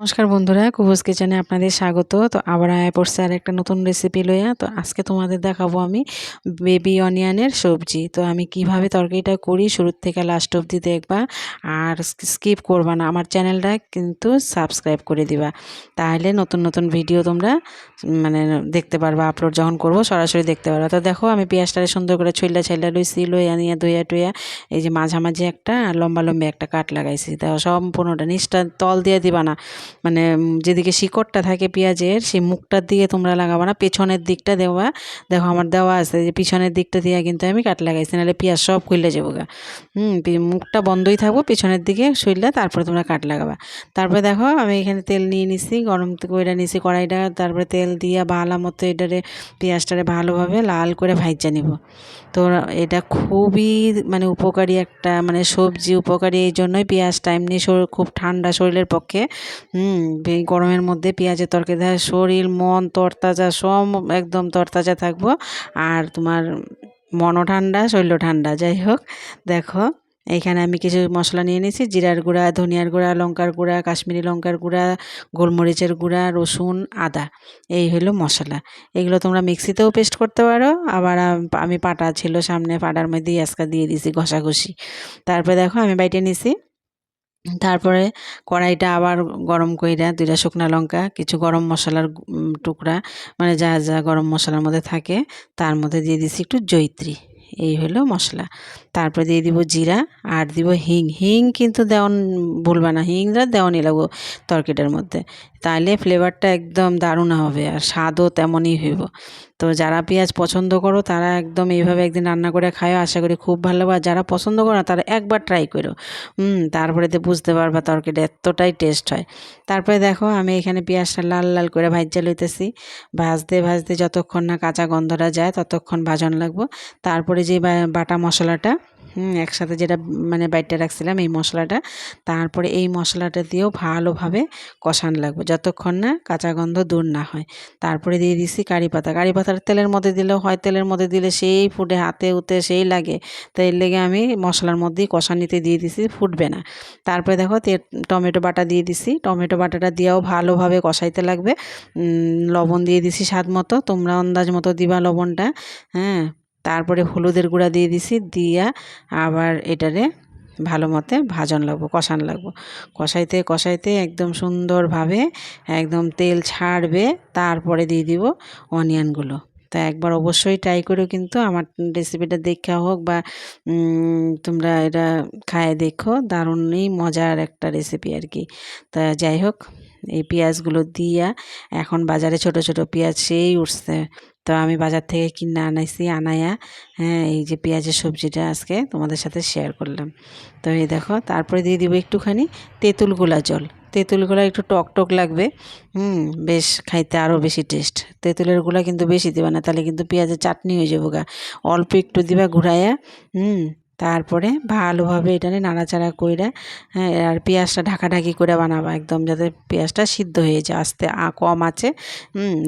নমস্কার বন্ধুরা, কুহুস কিচেনে আপনাদের স্বাগত। তো আবার আয়া পড়ছে আর একটা নতুন রেসিপি লইয়া। তো আজকে তোমাদের দেখাবো আমি বেবি অনিয়নের সবজি। তো আমি কিভাবে তরকারিটা করি শুরু থেকে লাস্ট অবধি দেখবা, আর স্কিপ করবা না। আমার চ্যানেলটা কিন্তু সাবস্ক্রাইব করে দিবা, তাহলে নতুন নতুন ভিডিও তোমরা মানে দেখতে পারবা। আপলোড যখন করবো সরাসরি দেখতে পারবা। তো দেখো আমি পেঁয়াজটারে সুন্দর করে ছইলা লইছি, লইয়া নিয়ে ধুইয়া টুইয়া এই যে মাঝামাঝি একটা আর লম্বা লম্বি একটা কাট লাগাইছি। তো সম্পূর্ণটা নিচটা তল দিয়ে দিবা না, মানে যেদিকে শিকড়টা থাকে পেঁয়াজের সেই মুখটার দিকে তোমরা লাগাবা না, পেছনের দিকটা দেওয়া। দেখো আমার দেওয়া আছে যে পিছনের দিকটা দিয়ে কিন্তু আমি কাট লাগাইছি, নাহলে পেঁয়াজ সব খুলে যাবো গা। মুখটা বন্ধই থাকবো, পেছনের দিকে শুইলে তারপরে তোমরা কাট লাগাবা। তারপরে দেখো আমি এখানে তেল নিয়ে নিছি, গরম করে নিছি কড়াইটা। তারপরে তেল দিয়ে ভালো মতো এটারে পেঁয়াজটারে ভালোভাবে লাল করে ভাইজা নিব। তো এটা খুবই মানে উপকারী একটা মানে সবজি, উপকারী এই জন্যই পেঁয়াজটা এমনি খুব ঠান্ডা শরীরের পক্ষে। এই গরমের মধ্যে পেঁয়াজের তরকারি দেয়, শরীর মন তরতাজা সব একদম তরতাজা থাকবো। আর তোমার মনও ঠান্ডা শরীরও ঠান্ডা। যাই হোক, দেখো এইখানে আমি কিছু মশলা নিয়ে নিয়েছি, জিরার গুঁড়া, ধনিয়ার গুঁড়া, লঙ্কার গুঁড়া, কাশ্মীরি লঙ্কার গুঁড়া, গোলমরিচের গুঁড়া, রসুন, আদা। এই হলো মশলা। এগুলো তোমরা মিক্সিতেও পেস্ট করতে পারো, আবার আমি পাটা ছিল সামনে, পাটার মধ্যেই আজকে দিয়ে দিছি ঘষাঘষি। তারপরে দেখো আমি বাইটে নিছি। তারপরে কড়াইটা আবার গরম কইরা 2টা শুকনা লঙ্কা, কিছু গরম মশলার টুকরা, মানে যা যা গরম মশলার মধ্যে থাকে তার মধ্যে দিয়ে দিছি একটু জয়িত্রী। এই হলো মশলা। তারপরে দিয়ে দিব জিরা, আর দিব হিং। হিং কিন্তু দেওয়ান ভুলবা না, হিংটা দেওয়ানি লাগবো তরকারিটার মধ্যে, তাহলে ফ্লেভারটা একদম দারুণ হবে আর স্বাদও তেমনই হইব। তো যারা পেঁয়াজ পছন্দ করো তারা একদম এইভাবে একদিন রান্না করে খায়ও, আশা করি খুব ভালো লাগবে। আর যারা পছন্দ করো না তারা একবার ট্রাই করো। তারপরে তো বুঝতে পারবা তরকারিটা এতটাই টেস্ট হয়। তারপরে দেখো আমি এখানে পেঁয়াজটা লাল লাল করে ভাজা লইতেছি। ভাজতে ভাজতে যতক্ষণ না কাঁচা গন্ধটা যায় ততক্ষণ ভাজন লাগবো। তারপরে যে বাটা মশলাটা, একসাথে যেটা মানে বাইটে রাখছিলাম এই মশলাটা, তারপরে এই মশলাটা দিয়েও ভালোভাবে কষান লাগবে যতক্ষণ না কাঁচা গন্ধ দূর না হয়। তারপরে দিয়ে দিছি কারি পাতা। কারি পাতার তেলের মধ্যে দিলেও হয়, তেলের মধ্যে দিলে সেই ফুটে হাতে উতে সেই লাগে। তো এর লেগে আমি মশলার মধ্যেই কষানিতে দিয়ে দিছি, ফুটবে না। তারপরে দেখো টমেটো বাটা দিয়ে দিছি, টমেটো বাটাটা দিয়েও ভালোভাবে কষাইতে লাগবে। লবণ দিয়ে দিছি স্বাদ মতো, তোমরা আন্দাজ মতো দিবা লবণটা। হ্যাঁ, তারপরে হলুদের গুঁড়া দিয়ে দিছি, দিয়া আবার এটারে ভালো মতে ভাজন লাগবো, কষান লাগবো। কষাইতে কষাইতে একদম সুন্দরভাবে একদম তেল ছাড়বে, তারপরে দিয়ে দিব অনিয়নগুলো। তা একবার অবশ্যই ট্রাই করো, কিন্তু আমার রেসিপিটা দেখা হোক বা তোমরা এটা খায় দেখো, দারুণই মজার একটা রেসিপি আর কি। তা যাই হোক, এই পেঁয়াজগুলো দিয়া এখন বাজারে ছোট ছোট পেঁয়াজ সেই উঠছে। তো আমি বাজার থেকে কিনে আনাইছি, আনাইয়া হ্যাঁ এই যে পেঁয়াজের সবজিটা আজকে তোমাদের সাথে শেয়ার করলাম। তো এই দেখো, তারপরে দিয়ে দিব একটুখানি তেঁতুল গোলা জল। তেঁতুল গোলা একটু টক টক লাগবে, বেশ খাইতে আরও বেশি টেস্ট। তেঁতুলের গুঁড়া কিন্তু বেশি দিবা না, তাহলে কিন্তু পেঁয়াজের চাটনি হয়ে যাবো গা। অল্প একটু দিবা ঘুরাইয়া। তারপরে ভালোভাবে এটাকে নাড়াচাড়া কইরা, হ্যাঁ, আর পেঁয়াজটা ঢাকাঢাকি করে বানাবা একদম, যাতে পেঁয়াজটা সিদ্ধ হয়ে যায় আস্তে কম আছে।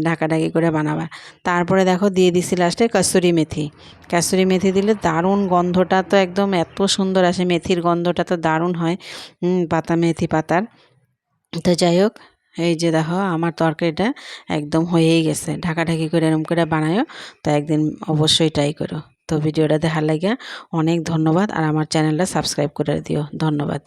ঢাকাঢাকি করে বানাবা। তারপরে দেখো দিয়ে দিছি লাস্টে কসুরি মেথি। কসুরি মেথি দিলে দারুণ গন্ধটা তো একদম এত সুন্দর আসে, মেথির গন্ধটা তো দারুণ হয় পাতা, মেথি পাতার। তো যাই হোক, এই যে দেখো আমার তরকারিটা একদম হয়েই গেছে। ঢাকাঢাকি করে এরম করে বানায়ো। তো একদিন অবশ্যই ট্রাই করো। তো ভিডিওটা দেখার লাগিয়া অনেক ধন্যবাদ, আর আমার চ্যানেলটা সাবস্ক্রাইব করে দিও। ধন্যবাদ।